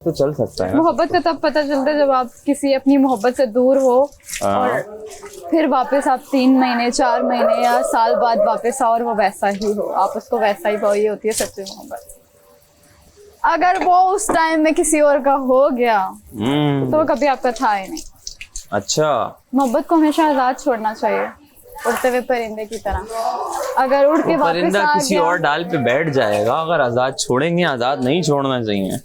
तो चल सकता है ना। मोहब्बत का तब पता चलता है जब आप किसी अपनी मोहब्बत से दूर हो और फिर वापस आप 3 महीने 4 महीने या साल बाद वापस आओ और वो वैसा ही हो, आप उसको वैसा ही पाओ, ये होती है सच्ची मोहब्बत। अगर वो उस टाइम में किसी और का हो गया तो वो कभी आपका था ही नहीं। अच्छा, मोहब्बत को हमेशा आजाद छोड़ना चाहिए, उड़ते हुए परिंदे की तरह। अगर उड़ के वापस परिंदा आ किसी गया, और डाल पे बैठ जाएगा। अगर आजाद छोड़ेंगे, आजाद नहीं छोड़ना चाहिए।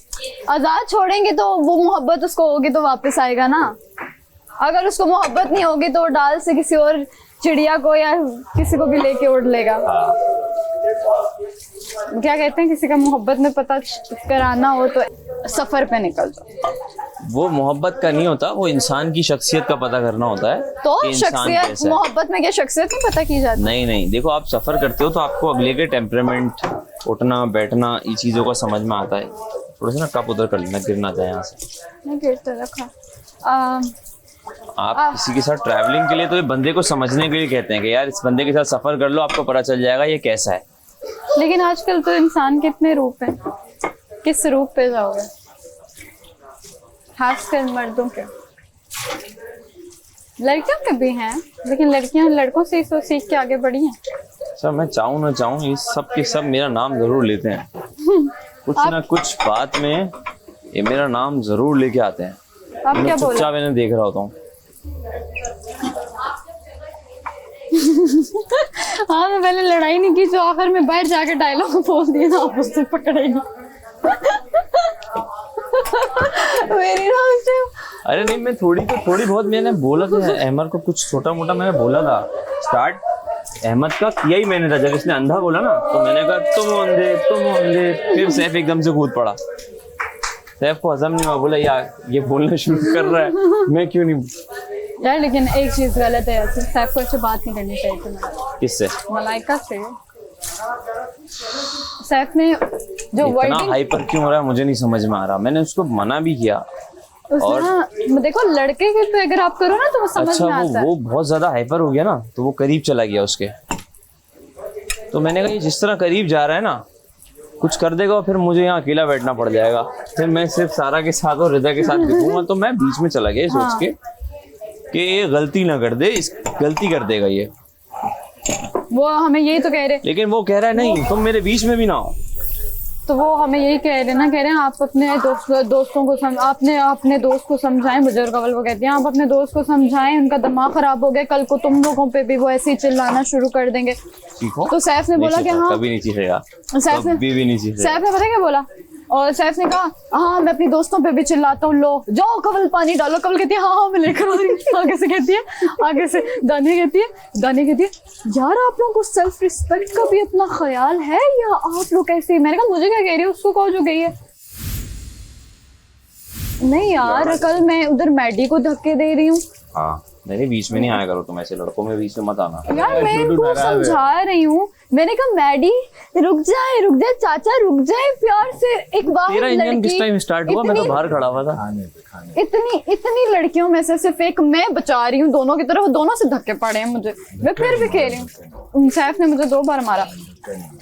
आजाद छोड़ेंगे तो वो मोहब्बत उसको होगी तो वापस आएगा ना। अगर उसको मोहब्बत नहीं होगी तो डाल से किसी और चिड़िया को या किसी को भी लेके उड़ लेगा। क्या कहते हैं, किसी का मोहब्बत में पता कराना हो तो सफर पे निकल जाओ। वो मोहब्बत का नहीं होता, वो इंसान की शख्सियत का पता करना होता है तो कि इंसान शख्सियत, कैसा है। मोहब्बत में क्या शख्सियत नहीं पता की जाती? नहीं नहीं, देखो आप सफर करते हो तो आपको अगले के टेम्परामेंट, उठना बैठना, ये चीजों का समझ में आता है। थोड़ा सा ना कप उधर कर लेना, गिरना जाए यहाँ से। नहीं गिरता रखा। आप किसी के साथ ट्रैवलिंग के लिए तो ये बंदे को समझने के लिए कहते हैं कि यार इस बंदे के साथ सफर कर लो, आपको पता चल जाएगा ये कैसा है। लेकिन आजकल तो इंसान के इतने रूप हैं, किस रूप पे जाओगे? खासकर मर्दों के, लड़कियों के भी हैं, लेकिन लड़कियां लड़कों से ही सीख के आगे बढ़ी हैं। सर मैं चाहूँ ना चाहूँ, ये सब के सब मेरा नाम जरूर लेते हैं। कुछ ना कुछ बात में ये मेरा नाम जरूर लेके आते हैं। आप क्या बोल चुपचाप इन्हें देख रहा होता हूँ। हाँ, मैं पहले लड़ाई नहीं की, जो आखिर में बाहर जाके डायलॉग बोल दिया ना, आप उससे पकड़ेगा। मेरी नाम से अरे नहीं, मैं थोड़ी बहुत मैंने बोला था अहमद को, कुछ छोटा मोटा मैंने बोला था। स्टार्ट अहमद का किया ही मैंने था। जब इसने अंधा बोला ना तो मैंने कहा तुम अंधे। फिर सैफ एकदम से कूद पड़ा। सैफ को हजम नहीं हुआ, बोला यार ये बोलना शुरू कर रहा है, मैं क्यों नहीं। यार लेकिन एक चीज गलत है, सैफ को ऐसे बात नहीं करनी चाहिए थी। किससे? मलाइका से। सैफ ने जो इतना वर्डिंग, हाइपर क्यों हो रहा है मुझे नहीं समझ में आ रहा। मैंने उसको मना भी किया। और देखो लड़के के पे अगर आप करो ना तो वो समझ अच्छा में आता है। वो बहुत ज्यादा हाइपर हो गया ना, तो वो करीब चला गया उसके। तो मैंने कहा ये जिस तरह करीब जा रहा है ना, कुछ कर देगा और फिर मुझे यहाँ अकेला बैठना पड़ जाएगा। फिर मैं सिर्फ सारा के साथ और रिदा के साथ दिखूंगा। तो मैं बीच में चला गया सोच के कि ये गलती ना कर दे, इस गलती कर देगा ये। वो हमें यही तो कह रहे, लेकिन वो कह रहा है नहीं तुम मेरे बीच में भी ना हो। तो वो हमें यही कह रहे ना, कह रहे हैं आप अपने दोस्तों को आपने अपने दोस्त को समझाएं। बुजुर्ग अव्वल वो कहती हैं आप अपने दोस्त को समझाएं, उनका दिमाग खराब हो गया, कल को तुम लोगों पे भी वो ऐसे ही चिल्लाना शुरू कर देंगे। तो सैफ ने बोला कि हाँ, कभी नहीं चीखेगा, सैफ ने भी नहीं चीखेगा। सैफ ने पता क्या बोला, और सैफ ने कहा हाँ मैं अपनी दोस्तों पे भी चिल्लाता हूँ, लो जाओ कवल पानी डालो। कवल कहती है हाँ मैं लेकर आ रही हूँ। आगे से कहती है, आगे से दानिया कहती है यार आप लोगों को सेल्फ रिस्पेक्ट का भी अपना ख्याल है या आप लोग कैसे? मैंने कहा मुझे क्या कह रही है, उसको कहो जो गई है। नहीं यार, कल मैं उधर मैडी को धक्के दे रही हूँ। हाँ मेरे बीच में नहीं आया करो तुम, ऐसे लड़कों में बीच में मत आना। यार मैं इनको समझा रही हूँ, मैंने कहा मैडी रुक जाए चाचा रुक जाए, प्यार से एक बार। तेरा इंजन किस टाइम स्टार्ट हुआ? मैं तो बाहर खड़ा हुआ था। इतनी लड़कियों में से सिर्फ एक मैं बचा रही हूँ दोनों की तरफ, दोनों से धक्के पड़े हैं मुझे, मैं फिर भी खेल रही हूँ। सैफ ने मुझे 2 बार मारा,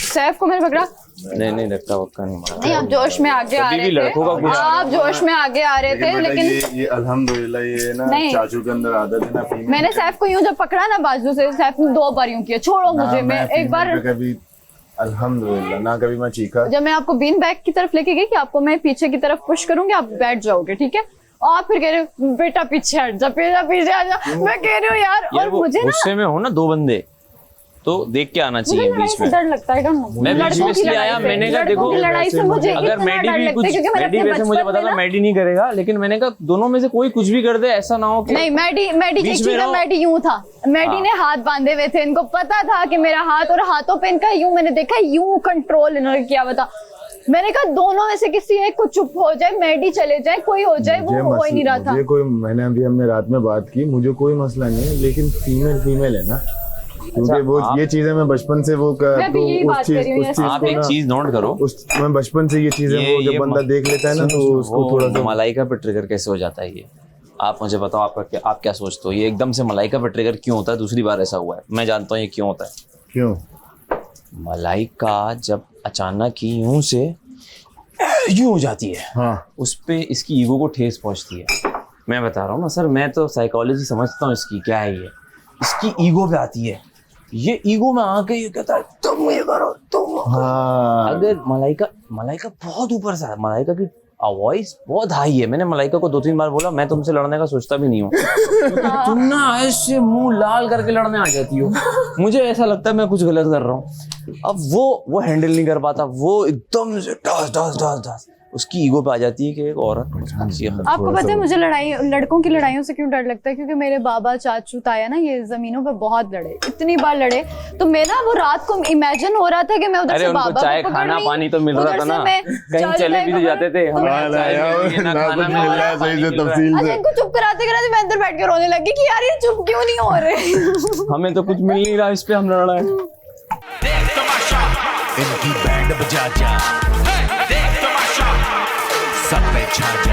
सैफ को मैंने पकड़ा। नहीं धक्का वक्का नहीं मारा। नहीं आप जोश में आगे आ रहे थे, आप जोश में आगे आ रहे थे। लेकिन ये अल्हम्दुलिल्लाह ये ना चाचू के अंदर आदत है ना। मैंने सैफ को यूं जब पकड़ा ना बाजू से, सैफ ने 2 बार यूं किया, छोड़ो मुझे। मैं एक बार कभी अल्हम्दुलिल्लाह ना कभी मैं चीखा। जब मैं आपको बीन बैग की तरफ लेके गई कि आपको मैं पीछे की तरफ पुश करूंगी, आप बैठ जाओगे, ठीक है? और आप फिर कह रहे हो बेटा पीछे हट जा, पीछे आ जा। मैं कह रही हूँ यार, और मुझे ना गुस्से में हो ना 2 बंदे तो देख के आना चाहिए बीच में। डर लगता है। मैं बीच में इसलिए आया, मैंने कहा देखो लड़ाई से मुझे अगर मैडी भी कुछ, मैडी वैसे मुझे पता था मैडी नहीं करेगा, लेकिन मैंने कहा दोनों में से कोई कुछ भी कर दे, ऐसा ना हो कि नहीं। मैडी एक चीज है, मैडी यूं था, मैडी ने हाथ बांधे हुए थे, इनको पता था कि मेरा हाथ, और हाथों पे इनका यूं मैंने देखा यूं कंट्रोल इन्होंने किया हुआ था। मैंने कहा दोनों में से किसी एक को चुप हो जाए, मैडी चले जाए, कोई हो जाए, वो हो ही नहीं रहा था। मैंने अभी हमने रात में बात की, मुझे कोई मसला नहीं है, लेकिन फीमेल है ना, क्योंकि वो ये चीजें मैं बचपन से वो कर, तो उस चीज आप एक चीज नोट करो, मैं बचपन से ये चीजें वो जब बंदा देख लेता है ना तो उसको थोड़ा सा मलाइका पे ट्रिगर कैसे हो जाता है ये आप मुझे बताओ। आप क्या सोचते हो ये एकदम से मलाइका पे ट्रिगर क्यों होता है? दूसरी बार ऐसा हुआ है, मैं जानता हूँ ये क्यों होता है। क्यों? मलाइका जब अचानक ही यूं से यूं हो जाती है, हाँ उस पे इसकी ईगो को ठेस पहुंचती है। मैं बता रहा हूँ ना सर, मैं तो साइकोलॉजी समझता हूँ इसकी, क्या है ये, इसकी ईगो पे आती है। ये ईगो में आके ये कहता है तुम ये करो तुम। हाँ अगर मलाइका बहुत ऊपर से, मलाइका की वॉइस बहुत हाई है। मैंने मलाइका को 2-3 बार बोला मैं तुमसे लड़ने का सोचता भी नहीं हूँ, तुम ना ऐसे मुंह लाल करके लड़ने आ जाती हो, मुझे ऐसा लगता है मैं कुछ गलत कर रहा हूँ। अब वो हैंडल नहीं कर पाता, वो एकदम से ढास ढास ढास ढास उसकी ईगो पे आ जाती है कि एक औरत। आपको पता है मुझे लड़कों की लड़ाइयों से क्यों डर लगता है? क्योंकि मेरे बाबा चाचू ताया ना ये जमीनों पे बहुत लड़े, इतनी बार लड़े। तो मैं ना वो रात को इमेजिन हो रहा था कि मैं उधर से बाबा चाय को पकड़ खाना रही, पानी तो मिल रहा था ना, कहीं चले भी तो जाते थे हम। अच्छा इनको चुप कराते कराते मैं अंदर बैठ के रोने लगी कि यार ये चुप क्यों नहीं हो रहे। हमें तो कुछ मिल नहीं रहा, इस पे हम लड़ रहे हैं। इनकी बैंड बजा जा, देख तमाशा, सब पे छा जा।